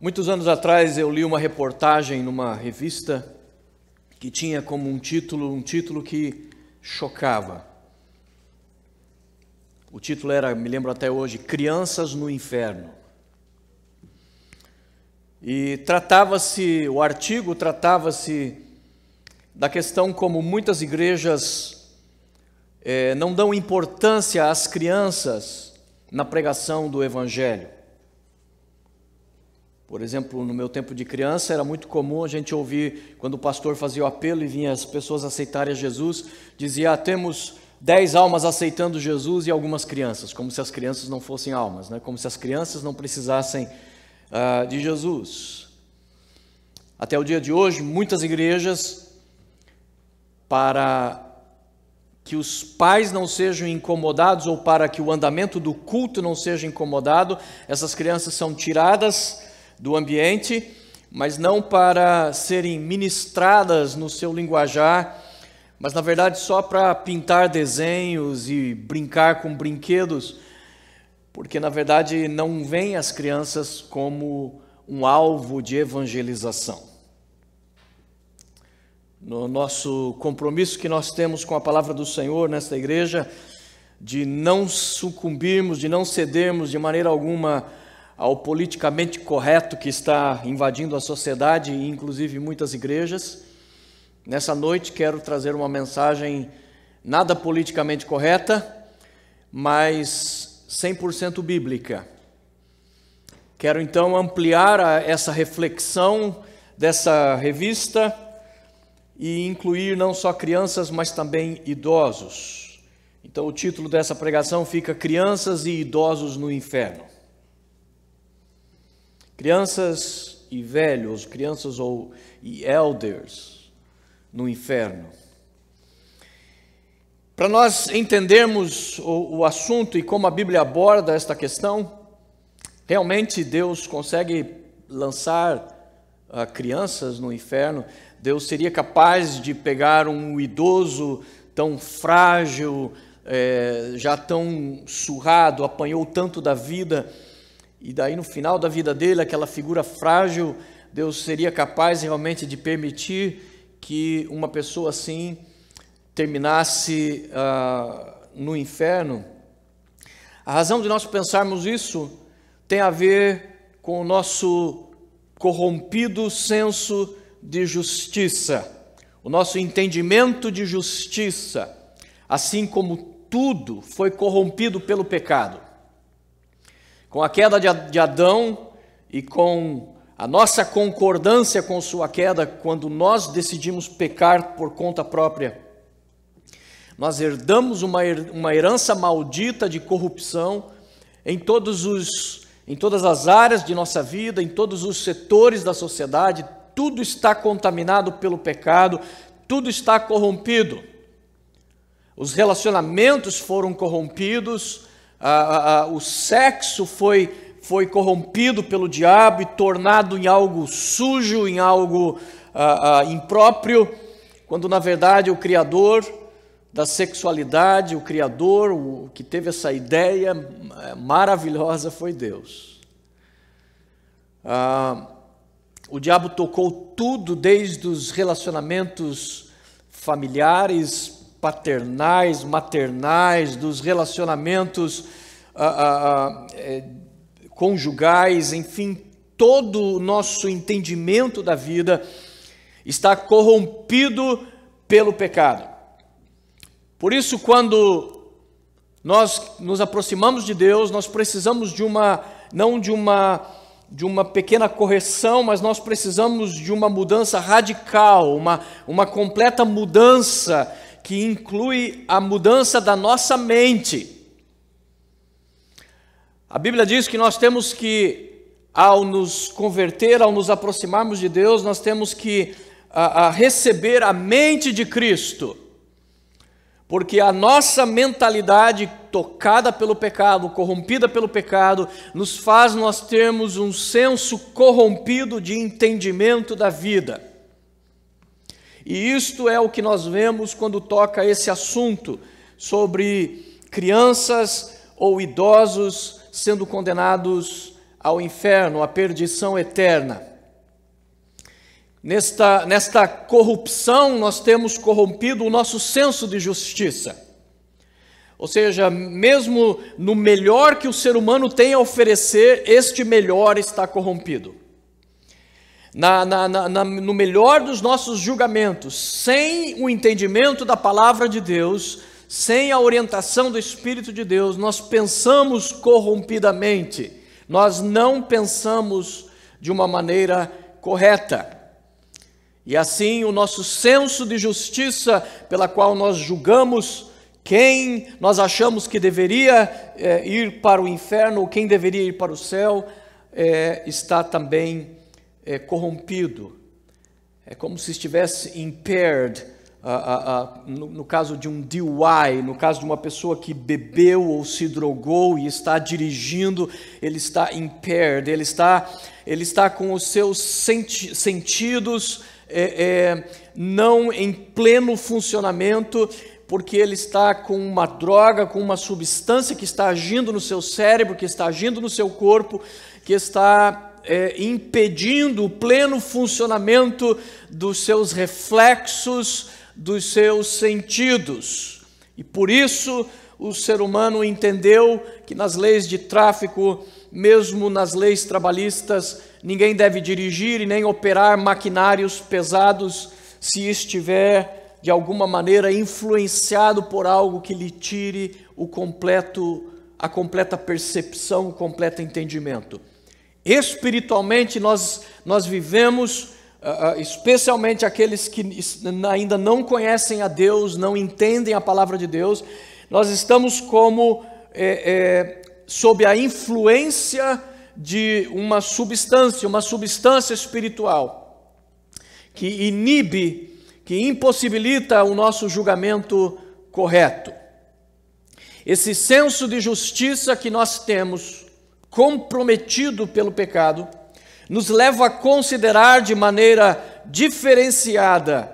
Muitos anos atrás eu li uma reportagem numa revista que tinha como um título que chocava. O título era, me lembro até hoje, Crianças no Inferno. E o artigo tratava-se da questão como muitas igrejas não dão importância às crianças na pregação do Evangelho. Por exemplo, no meu tempo de criança, era muito comum a gente ouvir, quando o pastor fazia o apelo e vinha as pessoas aceitarem a Jesus, dizia, temos 10 almas aceitando Jesus e algumas crianças, como se as crianças não fossem almas, né? Como se as crianças não precisassem de Jesus. Até o dia de hoje, muitas igrejas, para que os pais não sejam incomodados ou para que o andamento do culto não seja incomodado, essas crianças são tiradas do ambiente, mas não para serem ministradas no seu linguajar, mas na verdade só para pintar desenhos e brincar com brinquedos, porque na verdade não veem as crianças como um alvo de evangelização. No nosso compromisso que nós temos com a palavra do Senhor nesta igreja, de não sucumbirmos, de não cedermos de maneira alguma ao politicamente correto que está invadindo a sociedade, inclusive muitas igrejas. Nessa noite quero trazer uma mensagem nada politicamente correta, mas 100% bíblica. Quero então ampliar essa reflexão dessa revista e incluir não só crianças, mas também idosos. Então o título dessa pregação fica Crianças e Idosos no Inferno. Crianças e velhos, crianças e elders no inferno. Para nós entendermos o assunto e como a Bíblia aborda esta questão, realmente Deus consegue lançar crianças no inferno? Deus seria capaz de pegar um idoso tão frágil, já tão surrado, apanhou tanto da vida, e daí no final da vida dele, aquela figura frágil, Deus seria capaz realmente de permitir que uma pessoa assim terminasse no inferno? A razão de nós pensarmos isso tem a ver com o nosso corrompido senso de justiça, o nosso entendimento de justiça, assim como tudo foi corrompido pelo pecado. Com a queda de Adão e com a nossa concordância com sua queda, quando nós decidimos pecar por conta própria, nós herdamos uma herança maldita de corrupção em todas as áreas de nossa vida, em todos os setores da sociedade. Tudo está contaminado pelo pecado, tudo está corrompido. Os relacionamentos foram corrompidos, o sexo foi corrompido pelo diabo e tornado em algo sujo, em algo impróprio, quando na verdade o Criador da sexualidade, o Criador, o que teve essa ideia maravilhosa foi Deus. O diabo tocou tudo, desde os relacionamentos familiares, paternais, maternais, dos relacionamentos conjugais, enfim, todo o nosso entendimento da vida está corrompido pelo pecado. Por isso, quando nós nos aproximamos de Deus, nós precisamos não de uma pequena correção, mas nós precisamos de uma mudança radical, uma completa mudança que inclui a mudança da nossa mente. A Bíblia diz que nós temos que, ao nos converter, ao nos aproximarmos de Deus, nós temos que receber a mente de Cristo, porque a nossa mentalidade tocada pelo pecado, corrompida pelo pecado, nos faz nós termos um senso corrompido de entendimento da vida. E isto é o que nós vemos quando toca esse assunto sobre crianças ou idosos sendo condenados ao inferno, à perdição eterna. Nesta corrupção, nós temos corrompido o nosso senso de justiça. Ou seja, mesmo no melhor que o ser humano tem a oferecer, este melhor está corrompido. No melhor dos nossos julgamentos, sem o entendimento da palavra de Deus, sem a orientação do Espírito de Deus, nós pensamos corrompidamente, nós não pensamos de uma maneira correta. E assim o nosso senso de justiça, pela qual nós julgamos quem nós achamos que deveria ir para o inferno, ou quem deveria ir para o céu, está também corrompido. É como se estivesse impaired, no caso de um DUI, no caso de uma pessoa que bebeu ou se drogou e está dirigindo, ele está impaired, ele está com os seus sentidos não em pleno funcionamento, porque ele está com uma droga, com uma substância que está agindo no seu cérebro, que está agindo no seu corpo, que está impedindo o pleno funcionamento dos seus reflexos, dos seus sentidos. E por isso o ser humano entendeu que nas leis de tráfico, mesmo nas leis trabalhistas, ninguém deve dirigir e nem operar maquinários pesados se estiver de alguma maneira influenciado por algo que lhe tire a completa percepção, o completo entendimento. Espiritualmente nós vivemos, especialmente aqueles que ainda não conhecem a Deus, não entendem a palavra de Deus, nós estamos como sob a influência de uma substância espiritual que inibe, que impossibilita o nosso julgamento correto. Esse senso de justiça que nós temos, comprometido pelo pecado, nos leva a considerar de maneira diferenciada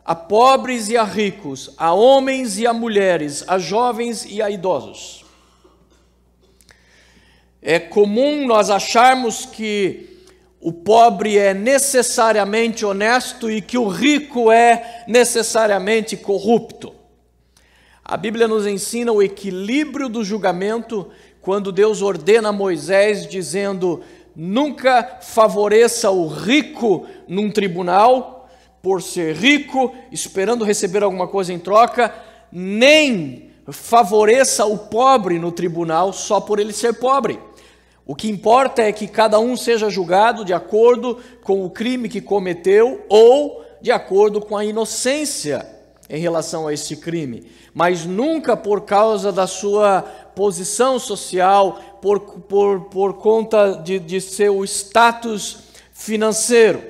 a pobres e a ricos, a homens e a mulheres, a jovens e a idosos. É comum nós acharmos que o pobre é necessariamente honesto e que o rico é necessariamente corrupto. A Bíblia nos ensina o equilíbrio do julgamento quando Deus ordena a Moisés dizendo: nunca favoreça o rico num tribunal por ser rico, esperando receber alguma coisa em troca, nem favoreça o pobre no tribunal só por ele ser pobre. O que importa é que cada um seja julgado de acordo com o crime que cometeu ou de acordo com a inocência em relação a esse crime, mas nunca por causa da sua posição social, por conta de seu status financeiro,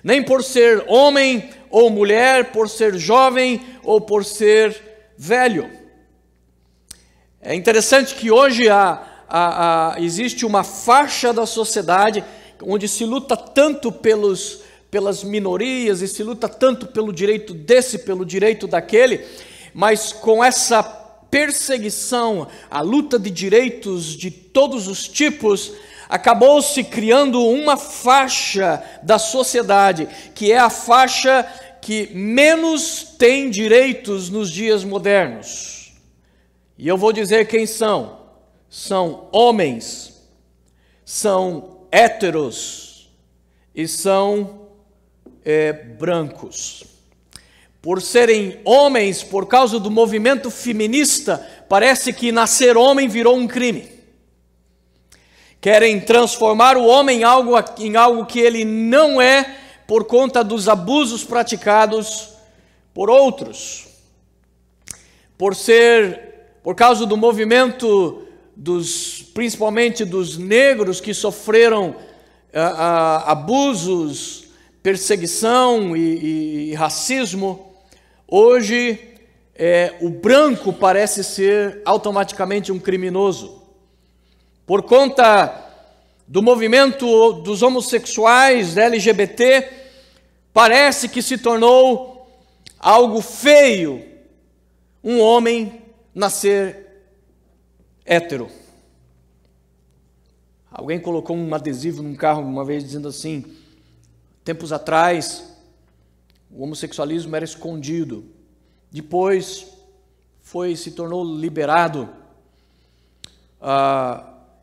nem por ser homem ou mulher, por ser jovem ou por ser velho. É interessante que hoje existe uma faixa da sociedade onde se luta tanto pelas minorias e se luta tanto pelo direito desse, pelo direito daquele, mas com essa perseguição, a luta de direitos de todos os tipos, acabou-se criando uma faixa da sociedade, que é a faixa que menos tem direitos nos dias modernos. E eu vou dizer quem são. São homens, são héteros e são brancos. Por serem homens, por causa do movimento feminista, parece que nascer homem virou um crime. Querem transformar o homem em algo que ele não é, por conta dos abusos praticados por outros. Por causa do movimento principalmente dos negros que sofreram abusos, perseguição e racismo, hoje o branco parece ser automaticamente um criminoso. Por conta do movimento dos homossexuais, LGBT, parece que se tornou algo feio um homem nascer hétero. Alguém colocou um adesivo num carro uma vez dizendo assim: tempos atrás o homossexualismo era escondido, depois se tornou liberado,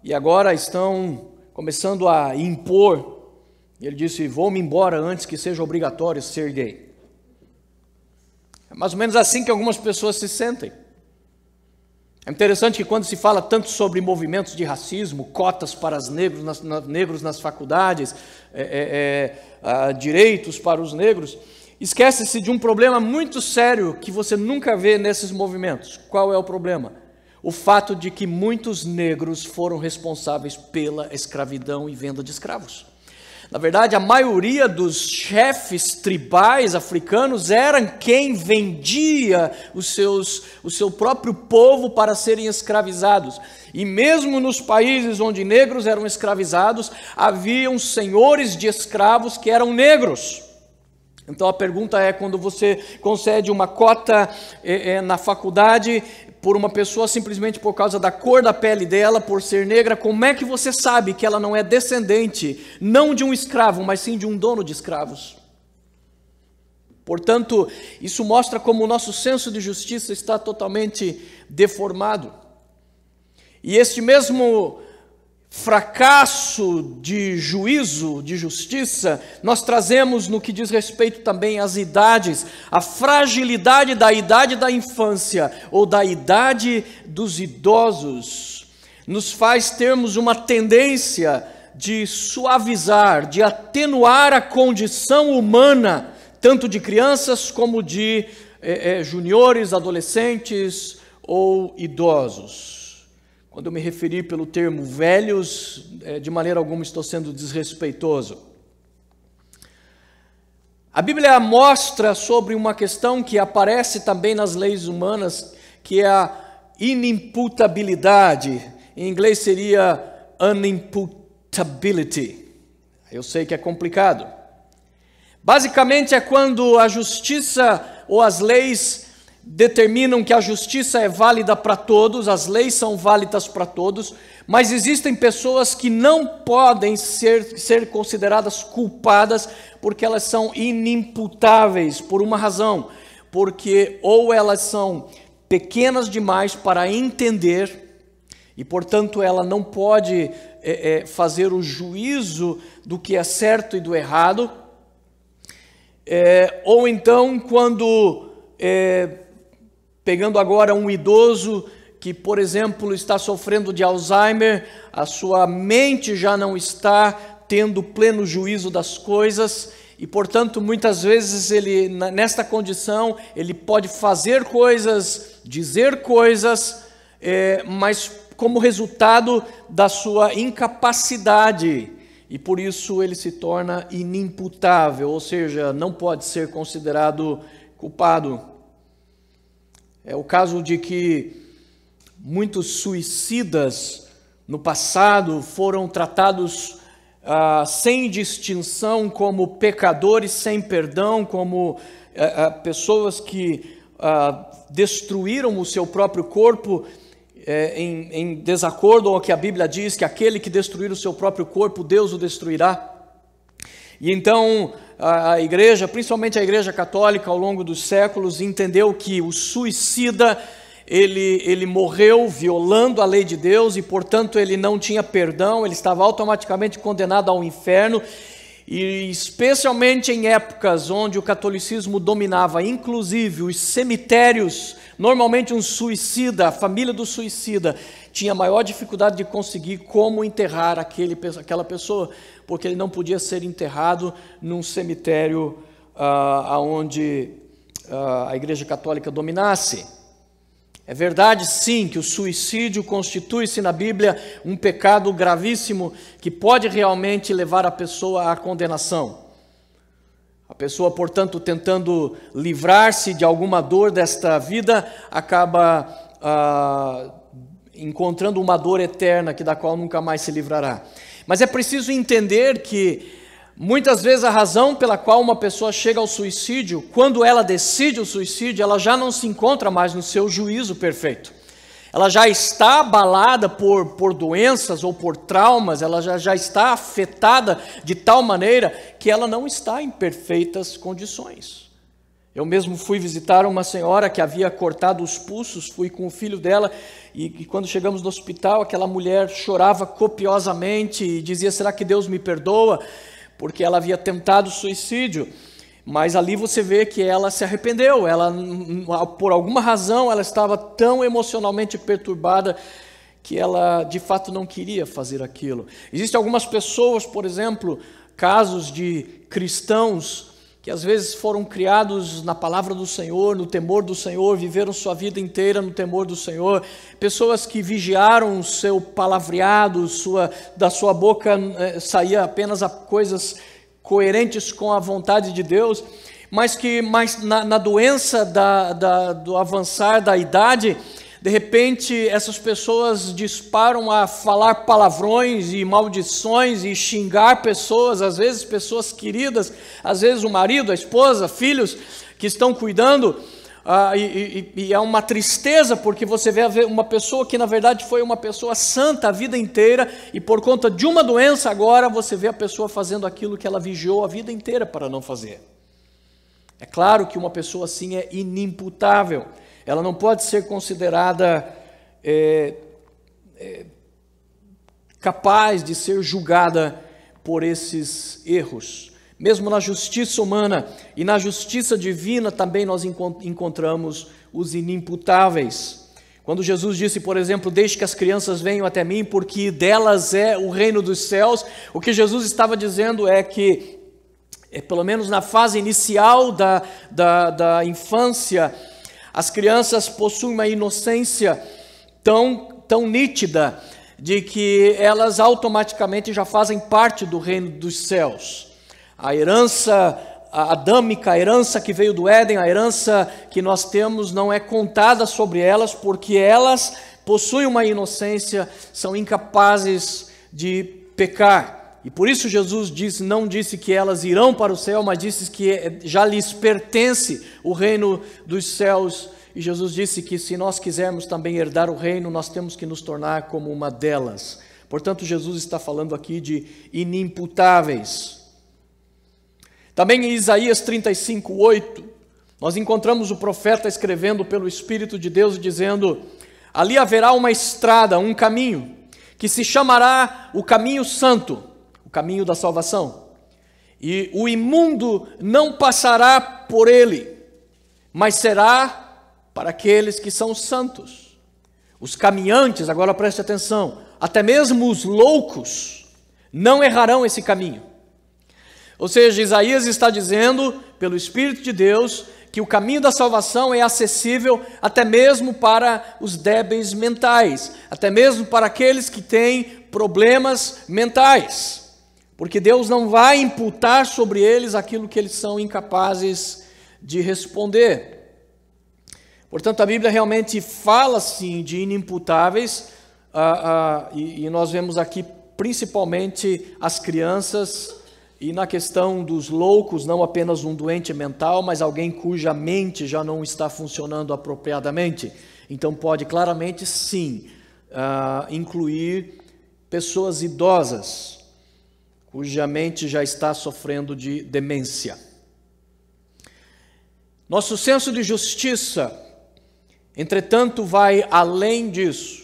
e agora estão começando a impor. Ele disse: vou-me embora antes que seja obrigatório ser gay. É mais ou menos assim que algumas pessoas se sentem. É interessante que quando se fala tanto sobre movimentos de racismo, cotas para os negros nas faculdades, direitos para os negros, esquece-se de um problema muito sério que você nunca vê nesses movimentos. Qual é o problema? O fato de que muitos negros foram responsáveis pela escravidão e venda de escravos. Na verdade, a maioria dos chefes tribais africanos eram quem vendia o seu próprio povo para serem escravizados. E mesmo nos países onde negros eram escravizados, haviam senhores de escravos que eram negros. Então a pergunta é, quando você concede uma cota na faculdade por uma pessoa simplesmente por causa da cor da pele dela, por ser negra, como é que você sabe que ela não é descendente, não de um escravo, mas sim de um dono de escravos? Portanto, isso mostra como o nosso senso de justiça está totalmente deformado. E este mesmo fracasso de juízo, de justiça, nós trazemos no que diz respeito também às idades, a fragilidade da idade da infância ou da idade dos idosos, nos faz termos uma tendência de suavizar, de atenuar a condição humana, tanto de crianças como de juniores, adolescentes ou idosos. Quando eu me referi pelo termo velhos, de maneira alguma estou sendo desrespeitoso. A Bíblia mostra sobre uma questão que aparece também nas leis humanas, que é a inimputabilidade. Em inglês seria unimputability. Eu sei que é complicado. Basicamente é quando a justiça ou as leis determinam que a justiça é válida para todos, as leis são válidas para todos, mas existem pessoas que não podem ser consideradas culpadas porque elas são inimputáveis por uma razão, porque ou elas são pequenas demais para entender e, portanto, ela não pode fazer o juízo do que é certo e do errado, ou então quando... Pegando agora um idoso que, por exemplo, está sofrendo de Alzheimer, a sua mente já não está tendo pleno juízo das coisas e, portanto, muitas vezes ele, nesta condição, ele pode fazer coisas, dizer coisas, mas como resultado da sua incapacidade, e por isso ele se torna inimputável, ou seja, não pode ser considerado culpado. É o caso de que muitos suicidas no passado foram tratados sem distinção como pecadores sem perdão, como pessoas que destruíram o seu próprio corpo em desacordo com o que a Bíblia diz, que aquele que destruir o seu próprio corpo, Deus o destruirá. E então a igreja, principalmente a igreja católica, ao longo dos séculos, entendeu que o suicida, ele morreu violando a lei de Deus e, portanto, ele não tinha perdão, ele estava automaticamente condenado ao inferno. E especialmente em épocas onde o catolicismo dominava, inclusive os cemitérios, normalmente um suicida, a família do suicida, tinha maior dificuldade de conseguir como enterrar aquela pessoa, porque ele não podia ser enterrado num cemitério onde a Igreja Católica dominasse. É verdade, sim, que o suicídio constitui-se na Bíblia um pecado gravíssimo que pode realmente levar a pessoa à condenação. A pessoa, portanto, tentando livrar-se de alguma dor desta vida, acaba encontrando uma dor eterna da qual nunca mais se livrará. Mas é preciso entender que muitas vezes a razão pela qual uma pessoa chega ao suicídio, quando ela decide o suicídio, ela já não se encontra mais no seu juízo perfeito. ela já está abalada por doenças ou por traumas, ela já está afetada de tal maneira que ela não está em perfeitas condições. Eu mesmo fui visitar uma senhora que havia cortado os pulsos, fui com o filho dela, e quando chegamos no hospital, aquela mulher chorava copiosamente e dizia: será que Deus me perdoa? Porque ela havia tentado suicídio. Mas ali você vê que ela se arrependeu, ela, por alguma razão, ela estava tão emocionalmente perturbada que ela de fato não queria fazer aquilo. Existem algumas pessoas, por exemplo, casos de cristãos que às vezes foram criados na palavra do Senhor, no temor do Senhor, viveram sua vida inteira no temor do Senhor, pessoas que vigiaram o seu palavreado, da sua boca saía apenas coisas coerentes com a vontade de Deus, mas que na doença do avançar da idade, de repente essas pessoas disparam a falar palavrões e maldições e xingar pessoas, às vezes pessoas queridas, às vezes o marido, a esposa, filhos que estão cuidando, e é uma tristeza porque você vê uma pessoa que na verdade foi uma pessoa santa a vida inteira e por conta de uma doença agora você vê a pessoa fazendo aquilo que ela vigiou a vida inteira para não fazer. É claro que uma pessoa assim é inimputável, ela não pode ser considerada capaz de ser julgada por esses erros. Mesmo na justiça humana e na justiça divina também nós encontramos os inimputáveis. Quando Jesus disse, por exemplo, deixe que as crianças venham até mim, porque delas é o reino dos céus, o que Jesus estava dizendo é que, pelo menos na fase inicial da infância, as crianças possuem uma inocência tão nítida de que elas automaticamente já fazem parte do reino dos céus. A herança adâmica, a herança que veio do Éden, a herança que nós temos não é contada sobre elas, porque elas possuem uma inocência, são incapazes de pecar. E por isso Jesus não disse que elas irão para o céu, mas disse que já lhes pertence o reino dos céus. E Jesus disse que se nós quisermos também herdar o reino, nós temos que nos tornar como uma delas. Portanto, Jesus está falando aqui de inimputáveis. Também em Isaías 35:8, nós encontramos o profeta escrevendo pelo Espírito de Deus, dizendo: ali haverá uma estrada, um caminho, que se chamará o caminho santo, o caminho da salvação. E o imundo não passará por ele, mas será para aqueles que são santos. Os caminhantes, agora preste atenção, até mesmo os loucos, não errarão esse caminho. Ou seja, Isaías está dizendo, pelo Espírito de Deus, que o caminho da salvação é acessível até mesmo para os débeis mentais, até mesmo para aqueles que têm problemas mentais, porque Deus não vai imputar sobre eles aquilo que eles são incapazes de responder. Portanto, a Bíblia realmente fala, sim, de inimputáveis, e nós vemos aqui principalmente as crianças. E na questão dos loucos, não apenas um doente mental, mas alguém cuja mente já não está funcionando apropriadamente. Então pode claramente, sim, incluir pessoas idosas, cuja mente já está sofrendo de demência. Nosso senso de justiça, entretanto, vai além disso.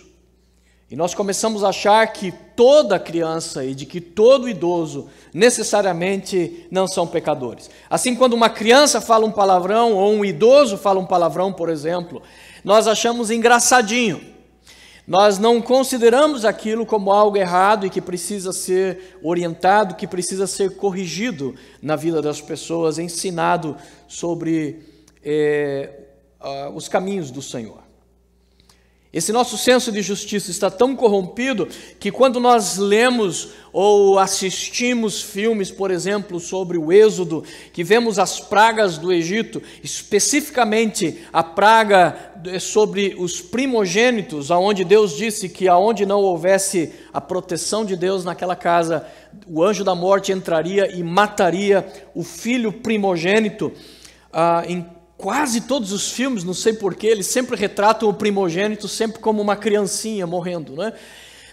E nós começamos a achar que toda criança e de que todo idoso necessariamente não são pecadores. Assim, quando uma criança fala um palavrão ou um idoso fala um palavrão, por exemplo, nós achamos engraçadinho. Nós não consideramos aquilo como algo errado e que precisa ser orientado, que precisa ser corrigido na vida das pessoas, ensinado sobre os caminhos do Senhor. Esse nosso senso de justiça está tão corrompido que quando nós lemos ou assistimos filmes, por exemplo, sobre o Êxodo, que vemos as pragas do Egito, especificamente a praga sobre os primogênitos, aonde Deus disse que aonde não houvesse a proteção de Deus naquela casa, o anjo da morte entraria e mataria o filho primogênito. quase todos os filmes, não sei porquê, eles sempre retratam o primogênito sempre como uma criancinha morrendo, né?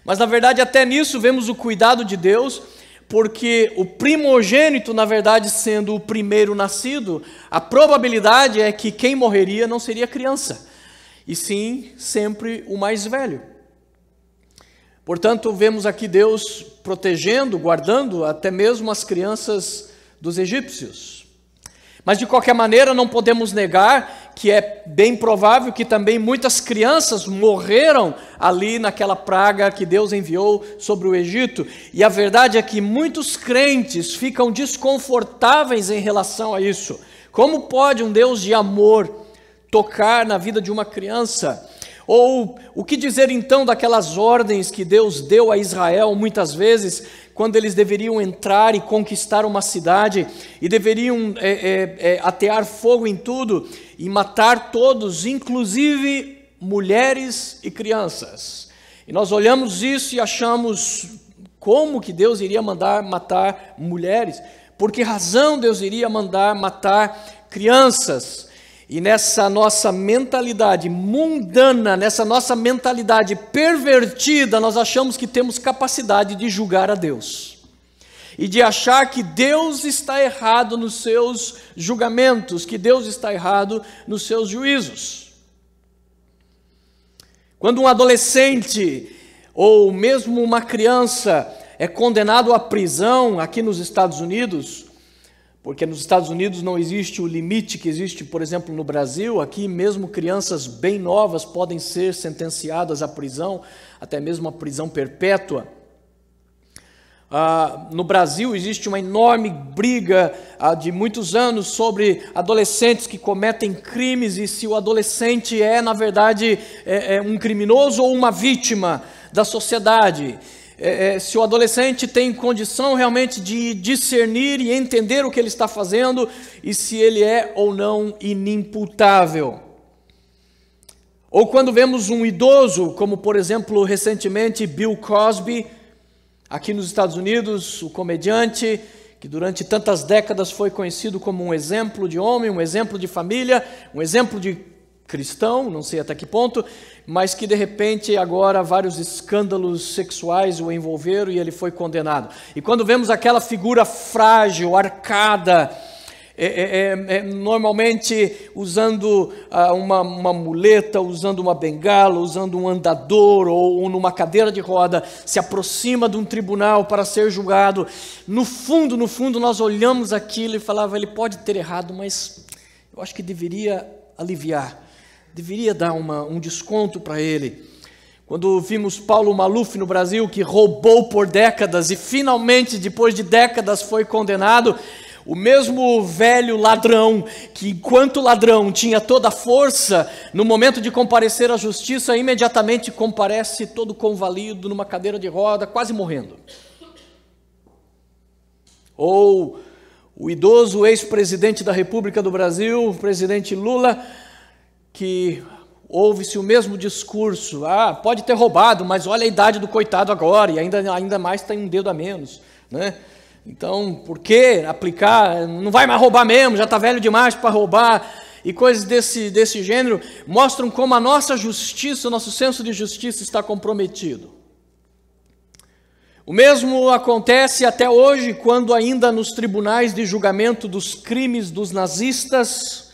Mas na verdade até nisso vemos o cuidado de Deus, porque o primogênito, na verdade, sendo o primeiro nascido, a probabilidade é que quem morreria não seria criança, e sim sempre o mais velho. Portanto, vemos aqui Deus protegendo, guardando até mesmo as crianças dos egípcios. Mas de qualquer maneira não podemos negar que é bem provável que também muitas crianças morreram ali naquela praga que Deus enviou sobre o Egito. E a verdade é que muitos crentes ficam desconfortáveis em relação a isso. Como pode um Deus de amor tocar na vida de uma criança? Ou o que dizer então daquelas ordens que Deus deu a Israel muitas vezes, quando eles deveriam entrar e conquistar uma cidade, e deveriam atear fogo em tudo, e matar todos, inclusive mulheres e crianças. E nós olhamos isso e achamos, como que Deus iria mandar matar mulheres? Por que razão Deus iria mandar matar crianças? E nessa nossa mentalidade mundana, nessa nossa mentalidade pervertida, nós achamos que temos capacidade de julgar a Deus. E de achar que Deus está errado nos seus julgamentos, que Deus está errado nos seus juízos. Quando um adolescente, ou mesmo uma criança, é condenado à prisão aqui nos Estados Unidos, porque nos Estados Unidos não existe o limite que existe, por exemplo, no Brasil. Aqui mesmo crianças bem novas podem ser sentenciadas à prisão, até mesmo à prisão perpétua. No Brasil existe uma enorme briga de muitos anos sobre adolescentes que cometem crimes e se o adolescente é, na verdade, um criminoso ou uma vítima da sociedade. Se o adolescente tem condição realmente de discernir e entender o que ele está fazendo e se ele é ou não inimputável. Ou quando vemos um idoso, como por exemplo recentemente Bill Cosby, aqui nos Estados Unidos, o comediante que durante tantas décadas foi conhecido como um exemplo de homem, um exemplo de família, um exemplo de cristão, não sei até que ponto, mas que de repente agora vários escândalos sexuais o envolveram e ele foi condenado. E quando vemos aquela figura frágil, arcada, normalmente usando uma muleta, usando uma bengala, usando um andador ou numa cadeira de roda, se aproxima de um tribunal para ser julgado, no fundo nós olhamos aquilo e falava, ele pode ter errado, mas eu acho que deveria aliviar, deveria dar um desconto para ele. Quando vimos Paulo Maluf no Brasil, que roubou por décadas e finalmente, depois de décadas, foi condenado, o mesmo velho ladrão, que enquanto ladrão tinha toda a força, no momento de comparecer à justiça, imediatamente comparece todo convalido numa cadeira de roda, quase morrendo. Ou o idoso ex-presidente da República do Brasil, o presidente Lula, que ouve-se o mesmo discurso, pode ter roubado, mas olha a idade do coitado agora, e ainda mais tem um dedo a menos, né? Então, por que aplicar? Não vai mais roubar mesmo, já está velho demais para roubar, e coisas desse gênero, mostram como a nossa justiça, o nosso senso de justiça está comprometido. O mesmo acontece até hoje, quando ainda nos tribunais de julgamento dos crimes dos nazistas,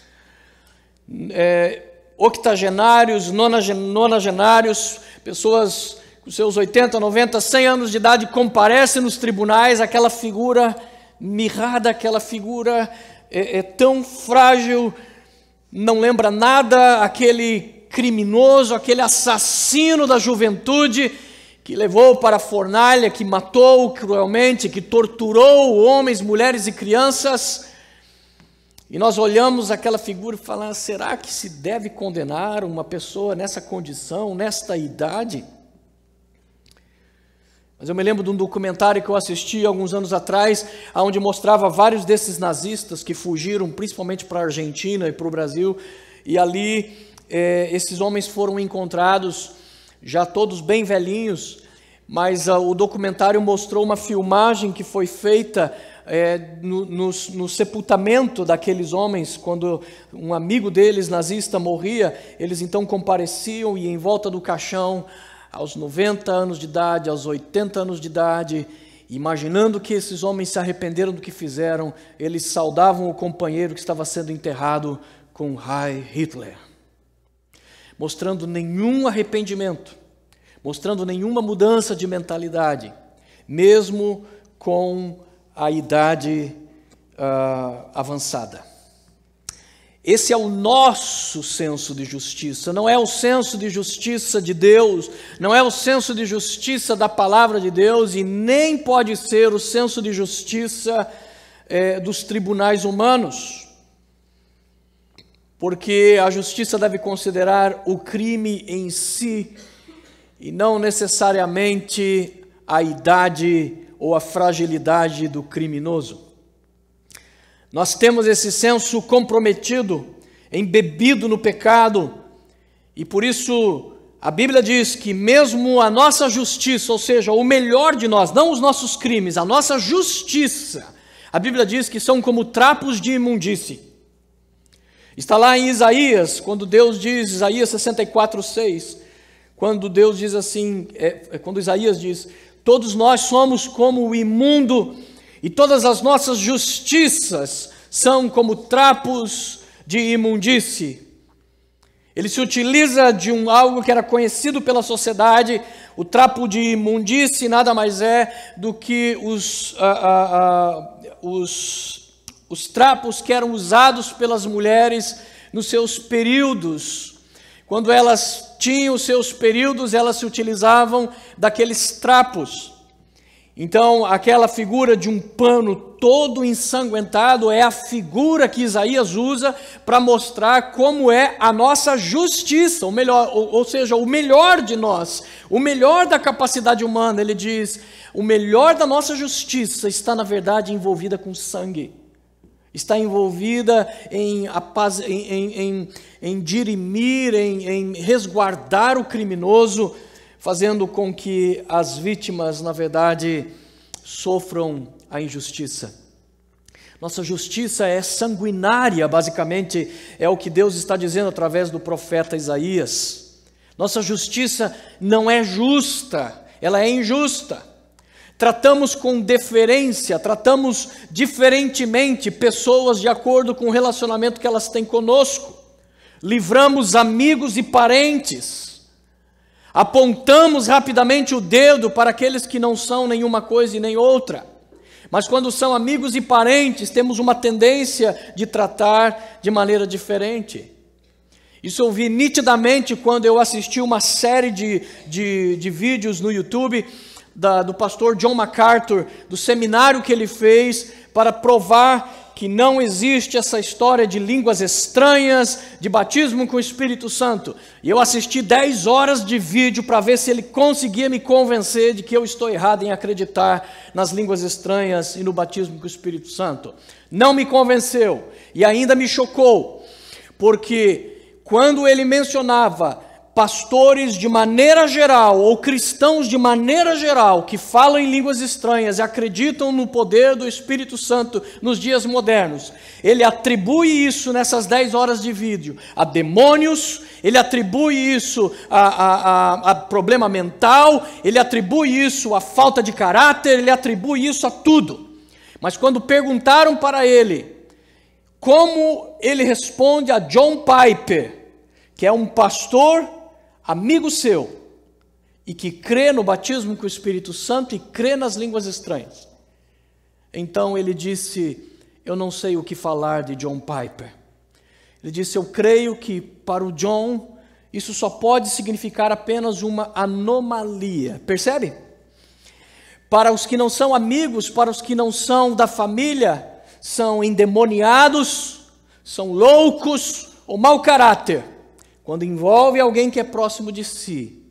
octogenários, nonagenários, pessoas com seus 80, 90, 100 anos de idade, comparecem nos tribunais, aquela figura mirrada, aquela figura tão frágil, não lembra nada, aquele criminoso, aquele assassino da juventude, que levou para a fornalha, que matou cruelmente, que torturou homens, mulheres e crianças. E nós olhamos aquela figura e falamos, será que se deve condenar uma pessoa nessa condição, nesta idade? Mas eu me lembro de um documentário que eu assisti alguns anos atrás, onde mostrava vários desses nazistas que fugiram principalmente para a Argentina e para o Brasil, e ali esses homens foram encontrados, já todos bem velhinhos, mas o documentário mostrou uma filmagem que foi feita no sepultamento daqueles homens, quando um amigo deles, nazista, morria, eles então compareciam e em volta do caixão, aos 90 anos de idade, aos 80 anos de idade, imaginando que esses homens se arrependeram do que fizeram, eles saudavam o companheiro que estava sendo enterrado com Heil Hitler, mostrando nenhum arrependimento, mostrando nenhuma mudança de mentalidade, mesmo com a idade avançada. Esse é o nosso senso de justiça, não é o senso de justiça de Deus, não é o senso de justiça da palavra de Deus e nem pode ser o senso de justiça dos tribunais humanos, porque a justiça deve considerar o crime em si e não necessariamente a idade ou a fragilidade do criminoso. Nós temos esse senso comprometido, embebido no pecado, e por isso a Bíblia diz que mesmo a nossa justiça, ou seja, o melhor de nós, não os nossos crimes, a nossa justiça, a Bíblia diz que são como trapos de imundície. Está lá em Isaías, quando Deus diz, Isaías 64:6, quando Deus diz assim, quando Isaías diz, todos nós somos como o imundo, e todas as nossas justiças são como trapos de imundície. Ele se utiliza de algo que era conhecido pela sociedade. O trapo de imundície nada mais é do que os trapos que eram usados pelas mulheres nos seus períodos. Quando elas tinham os seus períodos, elas se utilizavam daqueles trapos. Então, aquela figura de um pano todo ensanguentado é a figura que Isaías usa para mostrar como é a nossa justiça, o melhor, ou seja, o melhor de nós, o melhor da capacidade humana. Ele diz, o melhor da nossa justiça está, na verdade, envolvida com sangue, está envolvida em dirimir, em resguardar o criminoso, fazendo com que as vítimas, na verdade, sofram a injustiça. Nossa justiça é sanguinária, basicamente, é o que Deus está dizendo através do profeta Isaías. Nossa justiça não é justa, ela é injusta. Tratamos com deferência, tratamos diferentemente pessoas de acordo com o relacionamento que elas têm conosco. Livramos amigos e parentes. Apontamos rapidamente o dedo para aqueles que não são nenhuma coisa e nem outra. Mas quando são amigos e parentes, temos uma tendência de tratar de maneira diferente. Isso eu vi nitidamente quando eu assisti uma série de vídeos no YouTube do pastor John MacArthur, do seminário que ele fez para provar que não existe essa história de línguas estranhas, de batismo com o Espírito Santo. E eu assisti 10 horas de vídeo para ver se ele conseguia me convencer de que eu estou errado em acreditar nas línguas estranhas e no batismo com o Espírito Santo. Não me convenceu e ainda me chocou, porque quando ele mencionava pastores de maneira geral, ou cristãos de maneira geral, que falam em línguas estranhas e acreditam no poder do Espírito Santo nos dias modernos, ele atribui isso nessas 10 horas de vídeo a demônios, ele atribui isso a problema mental, ele atribui isso a falta de caráter, ele atribui isso a tudo. Mas quando perguntaram para ele como ele responde a John Piper, que é um pastor amigo seu, e que crê no batismo com o Espírito Santo e crê nas línguas estranhas. Então ele disse, eu não sei o que falar de John Piper. Ele disse, eu creio que para o John, isso só pode significar apenas uma anomalia. Percebe? Para os que não são amigos, para os que não são da família, são endemoniados, são loucos ou mau caráter. Quando envolve alguém que é próximo de si,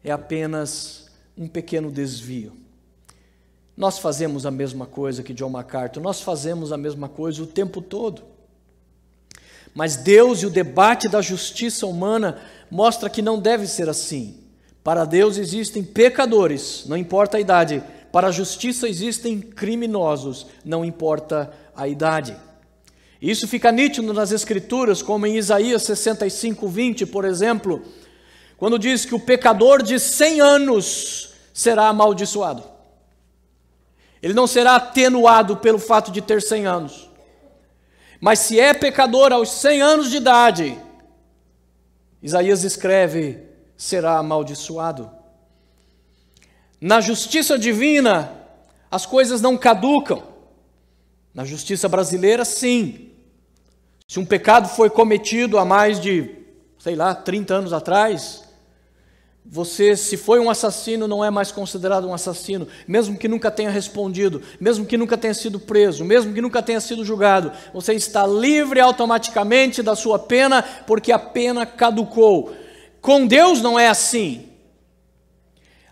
é apenas um pequeno desvio. Nós fazemos a mesma coisa que John MacArthur, nós fazemos a mesma coisa o tempo todo. Mas Deus e o debate da justiça humana mostra que não deve ser assim. Para Deus existem pecadores, não importa a idade, Para a justiça existem criminosos, não importa a idade. Isso fica nítido nas Escrituras, como em Isaías 65:20, por exemplo, quando diz que o pecador de 100 anos será amaldiçoado. Ele não será atenuado pelo fato de ter 100 anos. Mas se é pecador aos 100 anos de idade, Isaías escreve, será amaldiçoado. Na justiça divina, as coisas não caducam. Na justiça brasileira, sim. Se um pecado foi cometido há mais de, 30 anos atrás, você, se foi um assassino, não é mais considerado um assassino, mesmo que nunca tenha respondido, mesmo que nunca tenha sido preso, mesmo que nunca tenha sido julgado, você está livre automaticamente da sua pena, porque a pena caducou. Com Deus não é assim.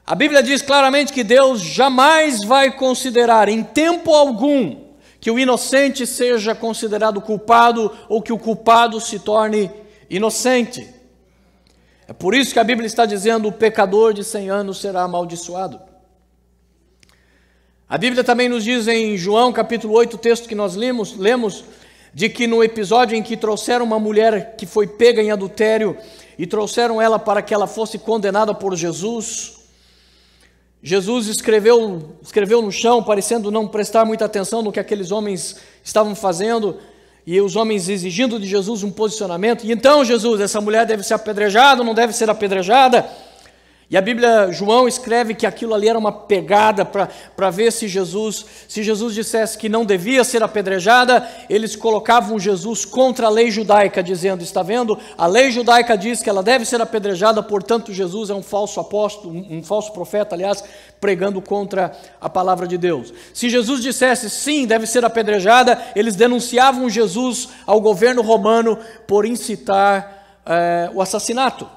A Bíblia diz claramente que Deus jamais vai considerar, em tempo algum, que o inocente seja considerado culpado ou que o culpado se torne inocente. É por isso que a Bíblia está dizendo: o pecador de 100 anos será amaldiçoado. A Bíblia também nos diz em João capítulo 8, o texto que nós lemos, de que no episódio em que trouxeram uma mulher que foi pega em adultério e trouxeram ela para que ela fosse condenada por Jesus, Jesus escreveu no chão, parecendo não prestar muita atenção no que aqueles homens estavam fazendo, e os homens exigindo de Jesus um posicionamento. E então, Jesus, essa mulher deve ser apedrejada ou não deve ser apedrejada? E a Bíblia, João escreve que aquilo ali era uma pegada para ver se Jesus dissesse que não devia ser apedrejada, eles colocavam Jesus contra a lei judaica, dizendo: está vendo? A lei judaica diz que ela deve ser apedrejada, portanto Jesus é um falso apóstolo, um falso profeta, aliás, pregando contra a palavra de Deus. Se Jesus dissesse sim, deve ser apedrejada, eles denunciavam Jesus ao governo romano por incitar o assassinato.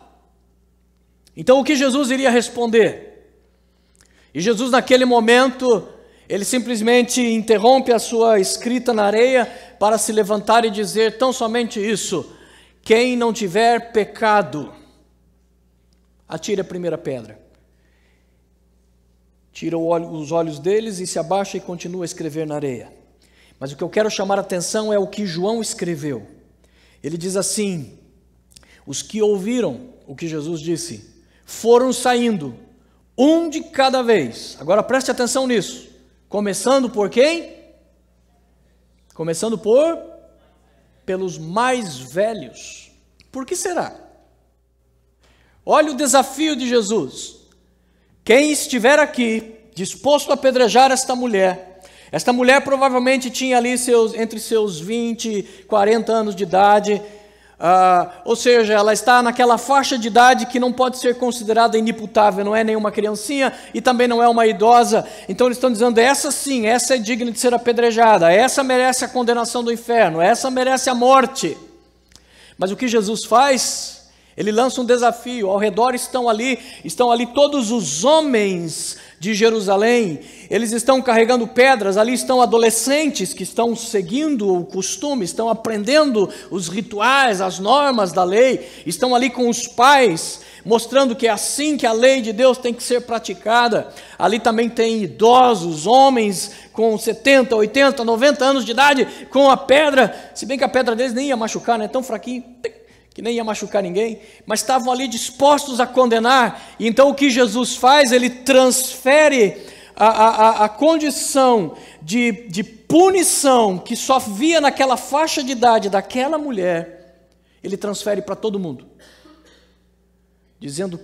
Então o que Jesus iria responder? E Jesus naquele momento, ele simplesmente interrompe a sua escrita na areia para se levantar e dizer tão somente isso: quem não tiver pecado, atire a primeira pedra. Tira os olhos deles e se abaixa e continua a escrever na areia. Mas o que eu quero chamar a atenção é o que João escreveu. Ele diz assim: os que ouviram o que Jesus disse foram saindo, um de cada vez. Agora preste atenção nisso. Começando por quem? Começando pelos mais velhos. Por que será? Olha o desafio de Jesus. Quem estiver aqui disposto a apedrejar esta mulher provavelmente tinha ali entre seus 20 e 40 anos de idade. Ou seja, ela está naquela faixa de idade que não pode ser considerada inimputável, não é nenhuma criancinha e também não é uma idosa. Então eles estão dizendo: essa sim, essa é digna de ser apedrejada, essa merece a condenação do inferno, essa merece a morte. Mas o que Jesus faz? Ele lança um desafio. Ao redor estão ali todos os homens de Jerusalém, eles estão carregando pedras, ali estão adolescentes que estão seguindo o costume, estão aprendendo os rituais, as normas da lei, estão ali com os pais, mostrando que é assim que a lei de Deus tem que ser praticada. Ali também tem idosos, homens com 70, 80, 90 anos de idade, com a pedra, se bem que a pedra deles nem ia machucar, né? Tão fraquinho, que nem ia machucar ninguém, mas estavam ali dispostos a condenar. E então o que Jesus faz? Ele transfere a condição de punição que só via naquela faixa de idade daquela mulher, ele transfere para todo mundo, dizendo: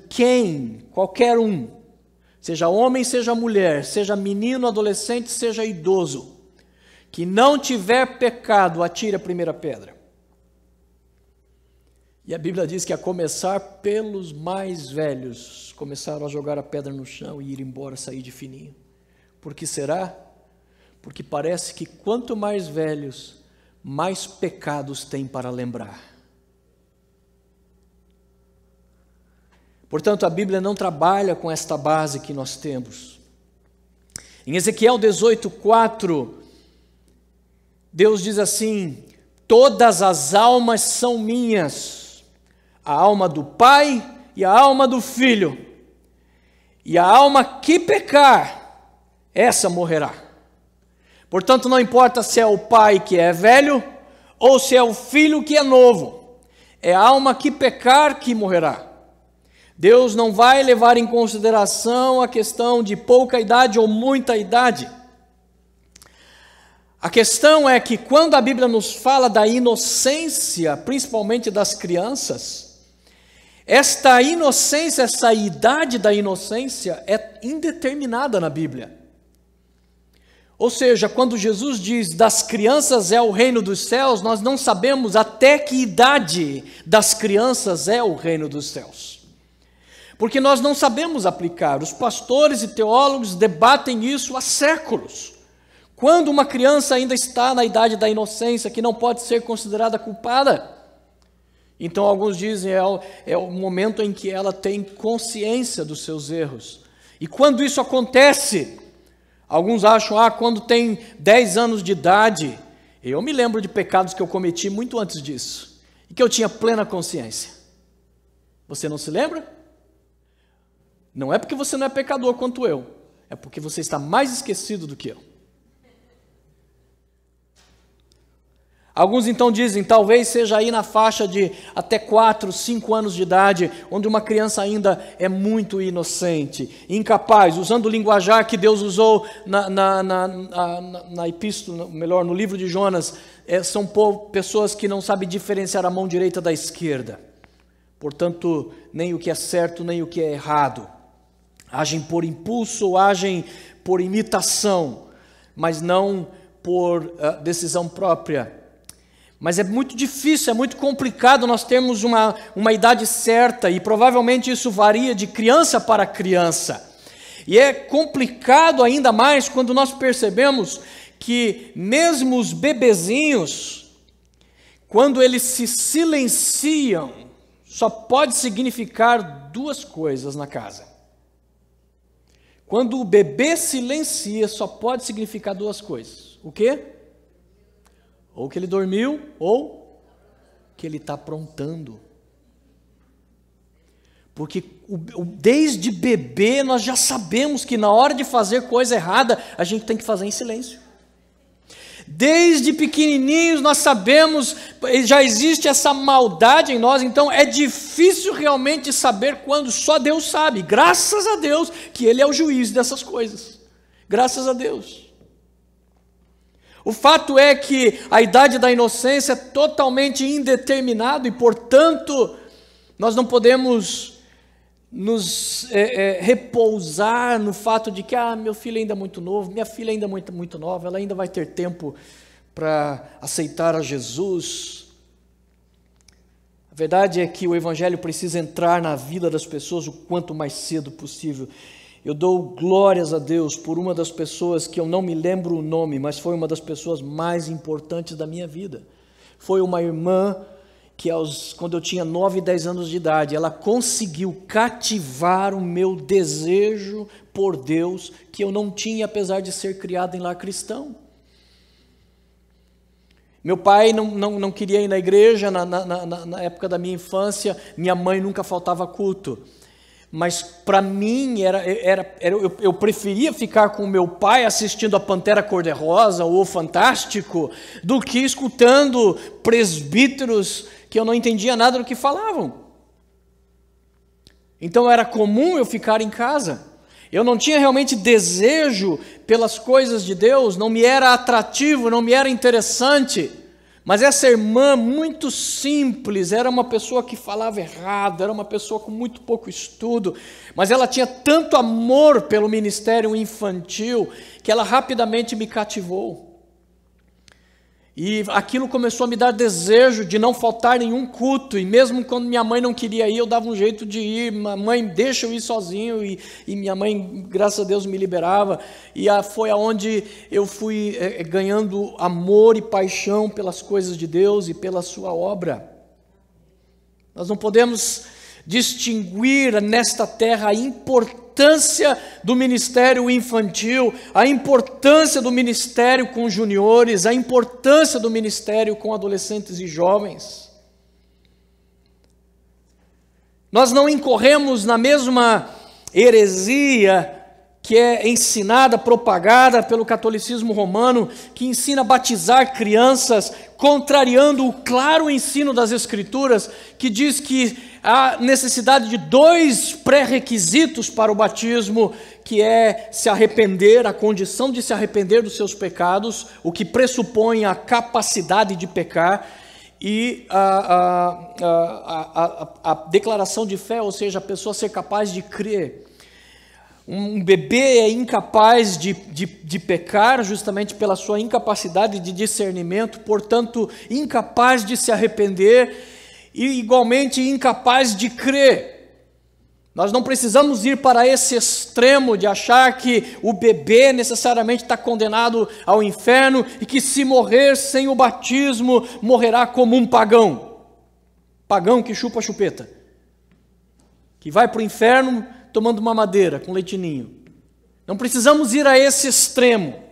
qualquer um, seja homem, seja mulher, seja menino, adolescente, seja idoso, que não tiver pecado, atire a primeira pedra. E a Bíblia diz que, a começar pelos mais velhos, começaram a jogar a pedra no chão e ir embora, sair de fininho. Por que será? Porque parece que quanto mais velhos, mais pecados têm para lembrar. Portanto, a Bíblia não trabalha com esta base que nós temos. Em Ezequiel 18:4, Deus diz assim: todas as almas são minhas, a alma do Pai e a alma do Filho, e a alma que pecar, essa morrerá. Portanto, não importa se é o pai que é velho ou se é o filho que é novo, é a alma que pecar que morrerá. Deus não vai levar em consideração a questão de pouca idade ou muita idade. A questão é que quando a Bíblia nos fala da inocência, principalmente das crianças, esta inocência, essa idade da inocência é indeterminada na Bíblia. Ou seja, quando Jesus diz das crianças é o reino dos céus, nós não sabemos até que idade das crianças é o reino dos céus. Porque nós não sabemos aplicar. Os pastores e teólogos debatem isso há séculos. Quando uma criança ainda está na idade da inocência, que não pode ser considerada culpada, então alguns dizem é o momento em que ela tem consciência dos seus erros. E quando isso acontece, alguns acham, quando tem 10 anos de idade, eu me lembro de pecados que eu cometi muito antes disso, e que eu tinha plena consciência. Você não se lembra? Não é porque você não é pecador quanto eu, é porque você está mais esquecido do que eu. Alguns então dizem, talvez seja aí na faixa de até 4, 5 anos de idade, onde uma criança ainda é muito inocente, incapaz, usando o linguajar que Deus usou na epístola, melhor, no livro de Jonas, são pessoas que não sabem diferenciar a mão direita da esquerda. Portanto, nem o que é certo, nem o que é errado. Agem por impulso ou agem por imitação, mas não por decisão própria. Mas é muito difícil, é muito complicado nós termos uma idade certa, e provavelmente isso varia de criança para criança. E é complicado ainda mais quando nós percebemos que mesmo os bebezinhos, quando eles se silenciam, só pode significar duas coisas na casa. Quando o bebê silencia, só pode significar duas coisas. O quê? Ou que ele dormiu, ou que ele está aprontando. Porque desde bebê nós já sabemos que na hora de fazer coisa errada, a gente tem que fazer em silêncio. Desde pequenininhos nós sabemos, já existe essa maldade em nós, então é difícil realmente saber quando, só Deus sabe. Graças a Deus que Ele é o juiz dessas coisas. Graças a Deus. O fato é que a idade da inocência é totalmente indeterminada e, portanto, nós não podemos nos repousar no fato de que meu filho ainda é muito novo, minha filha ainda é muito nova, ela ainda vai ter tempo para aceitar a Jesus. A verdade é que o Evangelho precisa entrar na vida das pessoas o quanto mais cedo possível. Eu dou glórias a Deus por uma das pessoas que eu não me lembro o nome, mas foi uma das pessoas mais importantes da minha vida. Foi uma irmã que quando eu tinha 9, 10 anos de idade, ela conseguiu cativar o meu desejo por Deus, que eu não tinha, apesar de ser criado em lar cristão. Meu pai não queria ir na igreja na época da minha infância, minha mãe nunca faltava culto. Mas para mim eu preferia ficar com meu pai assistindo a Pantera Cor-de-Rosa ou o Fantástico do que escutando presbíteros que eu não entendia nada do que falavam. Então era comum eu ficar em casa. Eu não tinha realmente desejo pelas coisas de Deus, não me era atrativo, não me era interessante. Mas essa irmã, muito simples, era uma pessoa que falava errado, era uma pessoa com muito pouco estudo, mas ela tinha tanto amor pelo ministério infantil que ela rapidamente me cativou. E aquilo começou a me dar desejo de não faltar nenhum culto, e mesmo quando minha mãe não queria ir, eu dava um jeito de ir. Mãe, deixa eu ir sozinho, e minha mãe, graças a Deus, me liberava, e foi aonde eu fui ganhando amor e paixão pelas coisas de Deus e pela sua obra. Nós não podemos distinguir nesta terra a importância do ministério infantil, a importância do ministério com juniores, a importância do ministério com adolescentes e jovens. Nós não incorremos na mesma heresia que é ensinada, propagada pelo catolicismo romano, que ensina a batizar crianças, contrariando o claro ensino das Escrituras, que diz que há necessidade de 2 pré-requisitos para o batismo, que é se arrepender, a condição de se arrepender dos seus pecados, o que pressupõe a capacidade de pecar, e a declaração de fé, ou seja, a pessoa ser capaz de crer. Um bebê é incapaz de pecar justamente pela sua incapacidade de discernimento, portanto, incapaz de se arrepender e igualmente incapaz de crer. Nós não precisamos ir para esse extremo de achar que o bebê necessariamente está condenado ao inferno e que se morrer sem o batismo, morrerá como um pagão. Pagão que chupa a chupeta, que vai para o inferno tomando uma madeira com leitinho. Não precisamos ir a esse extremo.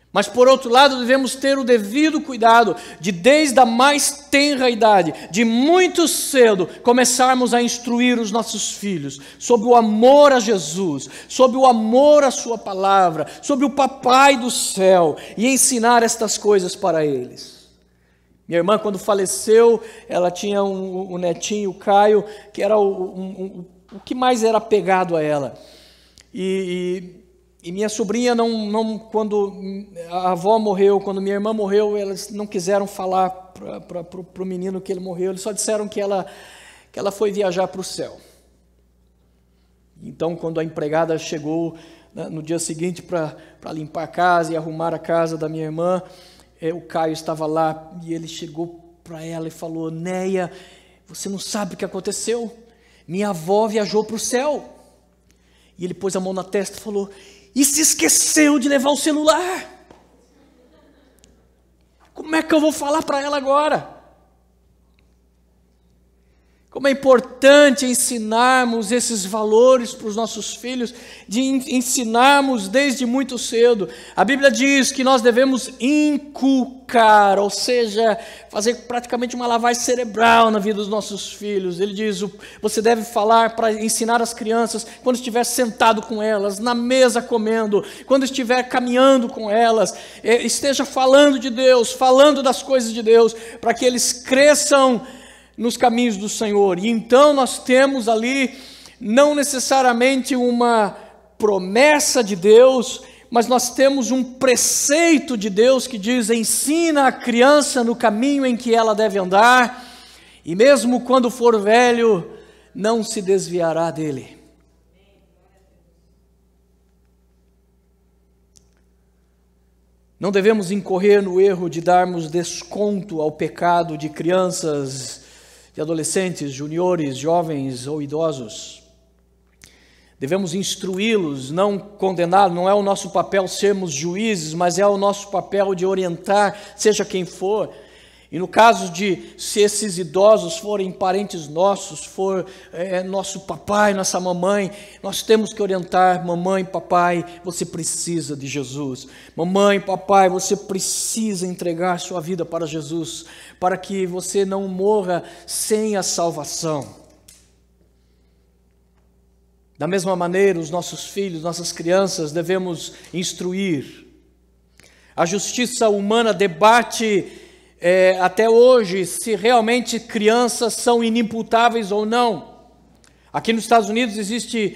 Mas, por outro lado, devemos ter o devido cuidado de, desde a mais tenra idade, de muito cedo, começarmos a instruir os nossos filhos sobre o amor a Jesus, sobre o amor à sua palavra, sobre o Papai do céu, e ensinar estas coisas para eles. Minha irmã, quando faleceu, ela tinha um netinho, o Caio, que era o que mais era apegado a ela. E minha sobrinha, quando a avó morreu, quando minha irmã morreu, elas não quiseram falar para o menino que ele morreu, eles só disseram que ela foi viajar para o céu. Então, quando a empregada chegou no dia seguinte para limpar a casa e arrumar a casa da minha irmã, o Caio estava lá e ele chegou para ela e falou: Neia, você não sabe o que aconteceu? Minha avó viajou para o céu. E ele pôs a mão na testa e falou: e se esqueceu de levar o celular? Como é que eu vou falar para ela agora? Como é importante ensinarmos esses valores para os nossos filhos, de ensinarmos desde muito cedo. A Bíblia diz que nós devemos inculcar, ou seja, fazer praticamente uma lavagem cerebral na vida dos nossos filhos. Ele diz: você deve falar para ensinar as crianças quando estiver sentado com elas, na mesa comendo, quando estiver caminhando com elas, esteja falando de Deus, falando das coisas de Deus, para que eles cresçam nos caminhos do Senhor. E então nós temos ali não necessariamente uma promessa de Deus, mas nós temos um preceito de Deus que diz: ensina a criança no caminho em que ela deve andar, e mesmo quando for velho, não se desviará dele. Não devemos incorrer no erro de darmos desconto ao pecado de crianças, de adolescentes, juniores, jovens ou idosos. Devemos instruí-los, não condená-los. Não é o nosso papel sermos juízes, mas é o nosso papel de orientar, seja quem for. E no caso de, se esses idosos forem parentes nossos, for nosso papai, nossa mamãe, nós temos que orientar: mamãe, papai, você precisa de Jesus. Mamãe, papai, você precisa entregar sua vida para Jesus, para que você não morra sem a salvação. Da mesma maneira, os nossos filhos, nossas crianças, devemos instruir. A justiça humana debate até hoje se realmente crianças são inimputáveis ou não. Aqui nos Estados Unidos existem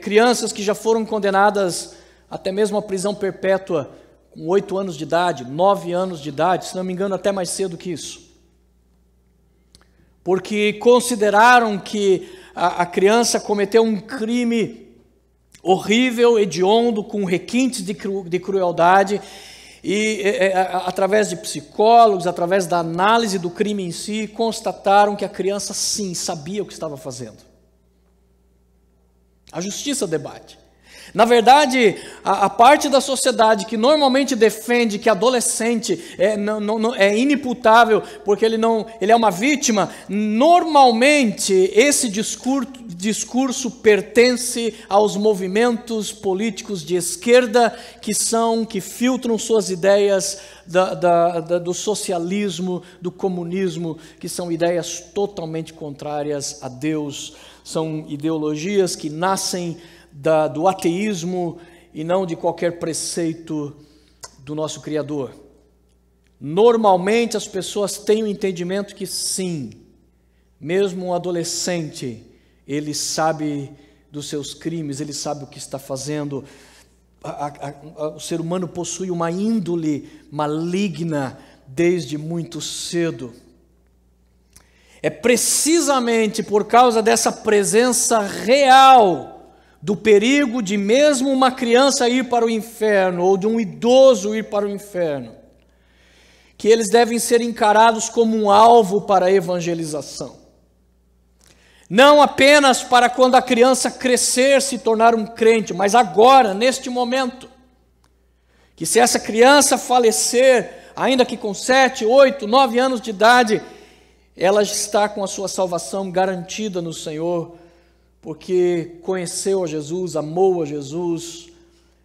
crianças que já foram condenadas até mesmo à prisão perpétua com 8 anos de idade, 9 anos de idade, se não me engano até mais cedo que isso, porque consideraram que a criança cometeu um crime horrível, hediondo, com requintes de crueldade. E através de psicólogos, através da análise do crime em si, constataram que a criança sim sabia o que estava fazendo. A justiça debate. Na verdade, a parte da sociedade que normalmente defende que adolescente é inimputável porque ele é uma vítima, normalmente esse discurso pertence aos movimentos políticos de esquerda que filtram suas ideias do socialismo, do comunismo, que são ideias totalmente contrárias a Deus. São ideologias que nascem do ateísmo e não de qualquer preceito do nosso Criador. Normalmente as pessoas têm o entendimento que sim, mesmo um adolescente, ele sabe dos seus crimes, ele sabe o que está fazendo. O ser humano possui uma índole maligna desde muito cedo. É precisamente por causa dessa presença real do perigo de mesmo uma criança ir para o inferno ou de um idoso ir para o inferno, que eles devem ser encarados como um alvo para a evangelização. Não apenas para quando a criança crescer se tornar um crente, mas agora, neste momento. Que se essa criança falecer, ainda que com 7, 8, 9 anos de idade, ela está com a sua salvação garantida no Senhor, porque conheceu a Jesus, amou a Jesus,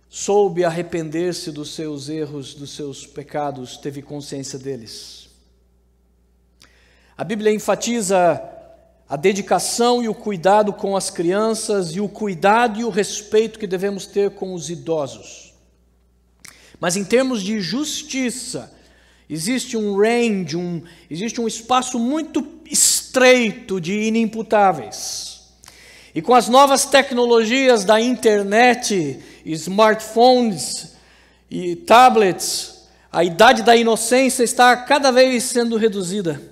soube arrepender-se dos seus erros, dos seus pecados, teve consciência deles. A Bíblia enfatiza a dedicação e o cuidado com as crianças e o cuidado e o respeito que devemos ter com os idosos. Mas em termos de justiça, existe um range, existe um espaço muito estreito de inimputáveis. E com as novas tecnologias da internet, smartphones e tablets, a idade da inocência está cada vez sendo reduzida.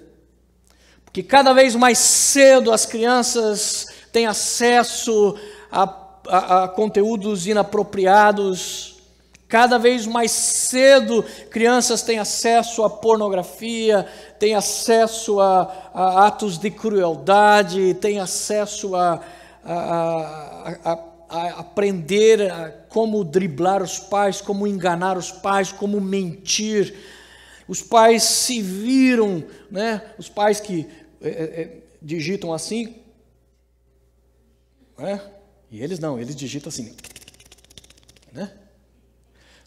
Porque cada vez mais cedo as crianças têm acesso a conteúdos inapropriados. Cada vez mais cedo crianças têm acesso à pornografia, têm acesso a atos de crueldade, têm acesso a aprender como driblar os pais, como enganar os pais, como mentir. Os pais se viram, né? Os pais que digitam assim, né? E eles não, eles digitam assim, né?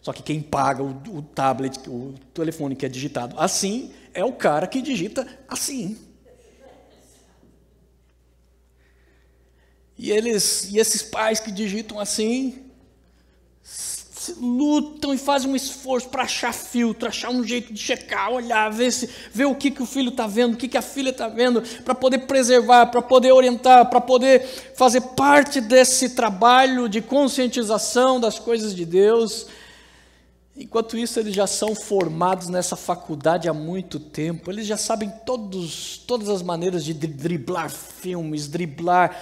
Só que quem paga o tablet, o telefone que é digitado assim, é o cara que digita assim. E esses pais que digitam assim, lutam e fazem um esforço para achar filtro, achar um jeito de checar, olhar, ver o que o filho está vendo, o que a filha está vendo, para poder preservar, para poder orientar, para poder fazer parte desse trabalho de conscientização das coisas de Deus. Enquanto isso, eles já são formados nessa faculdade há muito tempo, eles já sabem todas as maneiras de driblar filmes, driblar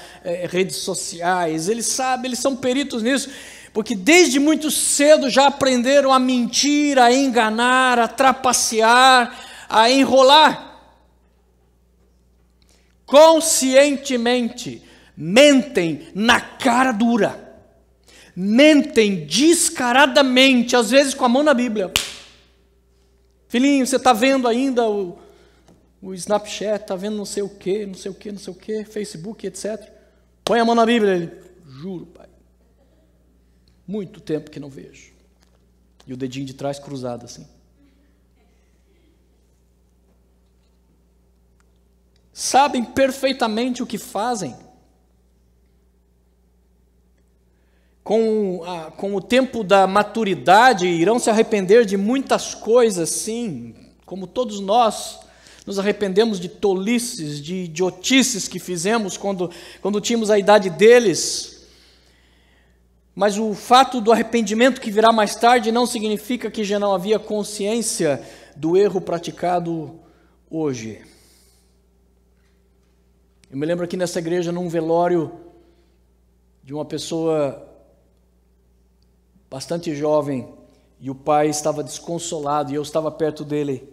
redes sociais, eles são peritos nisso, porque desde muito cedo já aprenderam a mentir, a enganar, a trapacear, a enrolar. Conscientemente, mentem na cara dura. Mentem descaradamente, às vezes com a mão na Bíblia. Filhinho, você está vendo ainda o Snapchat, está vendo não sei o que, Facebook, etc. Põe a mão na Bíblia. Ele, juro, pai. Muito tempo que não vejo. E o dedinho de trás cruzado assim. Sabem perfeitamente o que fazem. Com o tempo da maturidade, irão se arrepender de muitas coisas, sim, como todos nós nos arrependemos de tolices, de idiotices que fizemos quando tínhamos a idade deles. Mas o fato do arrependimento que virá mais tarde não significa que já não havia consciência do erro praticado hoje. Eu me lembro aqui nessa igreja, num velório de uma pessoa bastante jovem, e o pai estava desconsolado, e eu estava perto dele.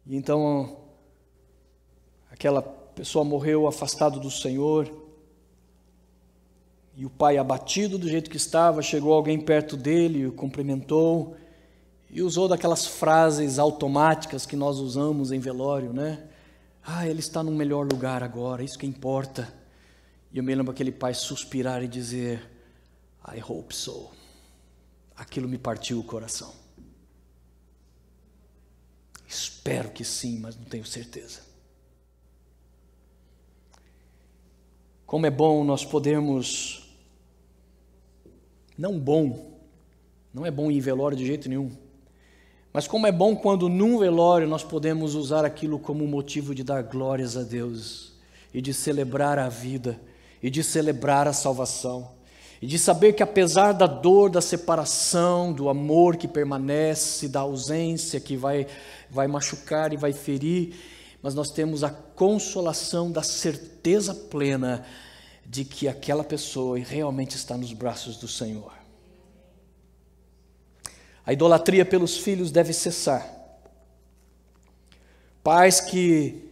E então, aquela pessoa morreu afastado do Senhor, e o pai, abatido do jeito que estava, chegou alguém perto dele, o cumprimentou, e usou daquelas frases automáticas que nós usamos em velório, né? Ele está num melhor lugar agora, isso que importa. E eu me lembro aquele pai suspirar e dizer, I hope so. Aquilo me partiu o coração. Espero que sim, mas não tenho certeza. Como é bom nós podermos Não bom, não é bom ir em velório de jeito nenhum. Mas como é bom quando num velório nós podemos usar aquilo como motivo de dar glórias a Deus, e de celebrar a vida, e de celebrar a salvação, e de saber que apesar da dor, da separação, do amor que permanece, da ausência que vai machucar e vai ferir, mas nós temos a consolação da certeza plena de que aquela pessoa realmente está nos braços do Senhor. A idolatria pelos filhos deve cessar. Pais que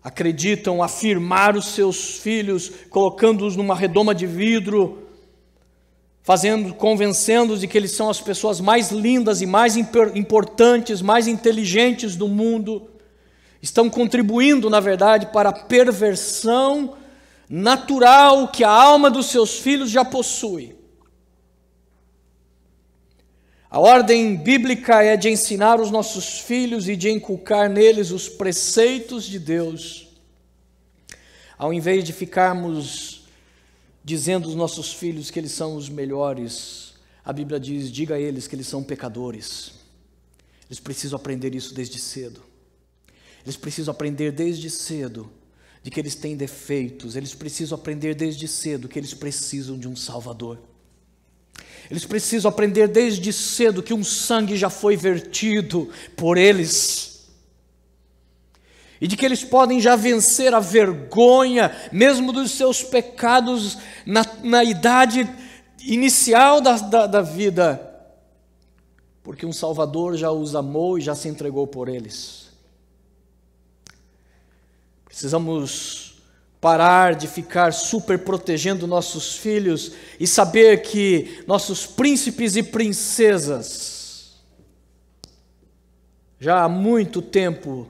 acreditam afirmar os seus filhos, colocando-os numa redoma de vidro, convencendo-os de que eles são as pessoas mais lindas e mais importantes, mais inteligentes do mundo, estão contribuindo, na verdade, para a perversão natural que a alma dos seus filhos já possui. A ordem bíblica é de ensinar os nossos filhos e de inculcar neles os preceitos de Deus, ao invés de ficarmos dizendo aos nossos filhos que eles são os melhores. A Bíblia diz: diga a eles que eles são pecadores. Eles precisam aprender isso desde cedo. Eles precisam aprender desde cedo de que eles têm defeitos. Eles precisam aprender desde cedo que eles precisam de um Salvador. Eles precisam aprender desde cedo que um sangue já foi vertido por eles. E de que eles podem já vencer a vergonha, mesmo dos seus pecados, na idade inicial da vida. Porque um Salvador já os amou e já se entregou por eles. Precisamos parar de ficar super protegendo nossos filhos e saber que nossos príncipes e princesas já há muito tempo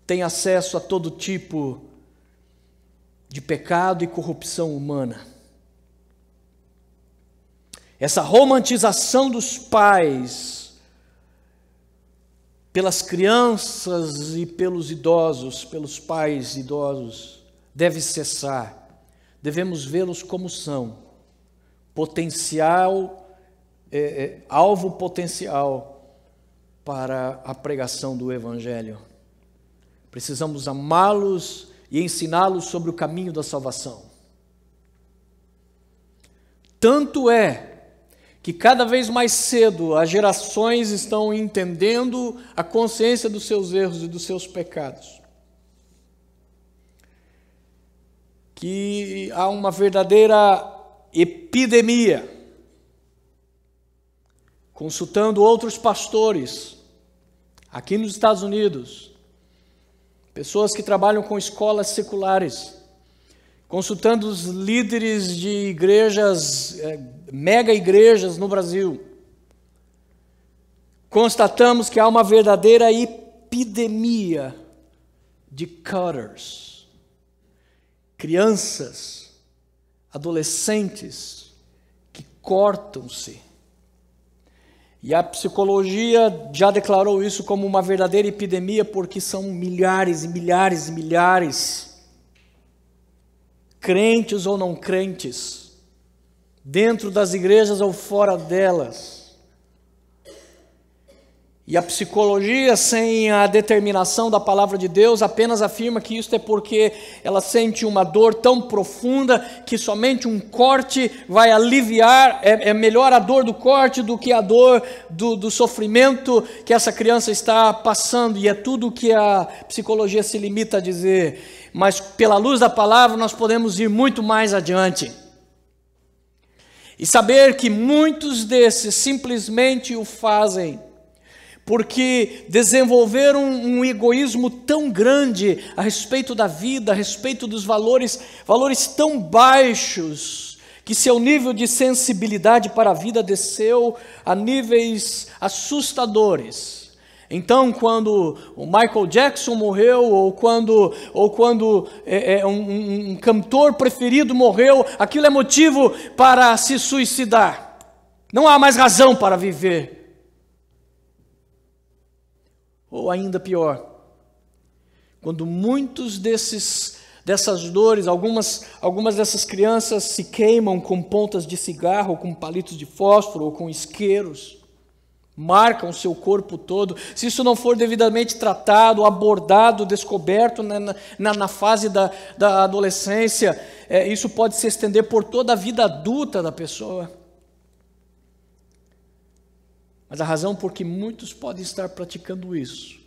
têm acesso a todo tipo de pecado e corrupção humana. Essa romantização dos pais pelas crianças e pelos idosos, pelos pais idosos, deve cessar. Devemos vê-los como são, alvo potencial para a pregação do Evangelho. Precisamos amá-los e ensiná-los sobre o caminho da salvação. Tanto é que cada vez mais cedo as gerações estão entendendo a consciência dos seus erros e dos seus pecados. Que há uma verdadeira epidemia. Consultando outros pastores, aqui nos Estados Unidos, pessoas que trabalham com escolas seculares, consultando os líderes de igrejas, mega igrejas no Brasil, constatamos que há uma verdadeira epidemia de cutters. Crianças, adolescentes que cortam-se. E a psicologia já declarou isso como uma verdadeira epidemia, porque são milhares e milhares e milhares, crentes ou não crentes, dentro das igrejas ou fora delas. E a psicologia, sem a determinação da palavra de Deus, apenas afirma que isso é porque ela sente uma dor tão profunda que somente um corte vai aliviar. É melhor a dor do corte do que a dor do sofrimento que essa criança está passando. E é tudo o que a psicologia se limita a dizer. Mas pela luz da palavra nós podemos ir muito mais adiante. E saber que muitos desses simplesmente o fazem porque desenvolveram um egoísmo tão grande a respeito da vida, a respeito dos valores tão baixos, que seu nível de sensibilidade para a vida desceu a níveis assustadores. Então, quando o Michael Jackson morreu, ou quando um cantor preferido morreu, aquilo é motivo para se suicidar. Não há mais razão para viver. Ou ainda pior, quando muitos dessas dores. Algumas dessas crianças se queimam com pontas de cigarro, com palitos de fósforo ou com isqueiros. Marcam o seu corpo todo. Se isso não for devidamente tratado, abordado, descoberto na fase da adolescência, isso pode se estender por toda a vida adulta da pessoa. Mas a razão por que muitos podem estar praticando isso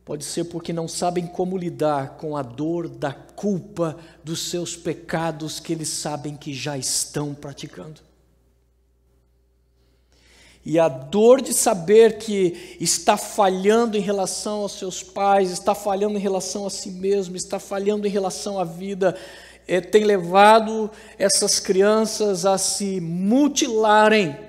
pode ser porque não sabem como lidar com a dor da culpa dos seus pecados que eles sabem que já estão praticando. E a dor de saber que está falhando em relação aos seus pais, está falhando em relação a si mesmo, está falhando em relação à vida, tem levado essas crianças a se mutilarem.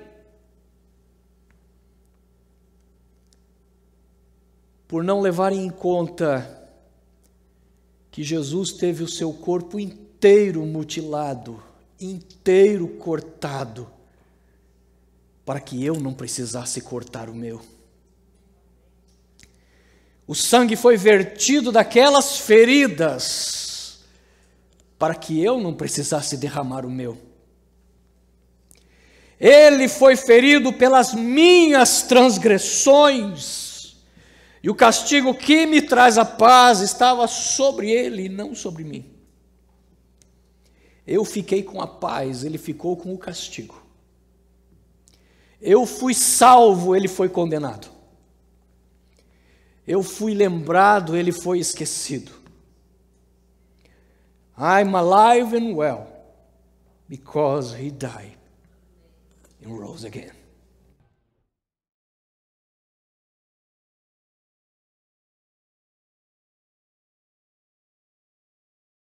Por não levarem em conta que Jesus teve o seu corpo inteiro mutilado, inteiro cortado, para que eu não precisasse cortar o meu. O sangue foi vertido daquelas feridas, para que eu não precisasse derramar o meu. Ele foi ferido pelas minhas transgressões, e o castigo que me traz a paz estava sobre ele e não sobre mim. Eu fiquei com a paz, ele ficou com o castigo. Eu fui salvo, ele foi condenado. Eu fui lembrado, ele foi esquecido. I'm alive and well, because he died and rose again.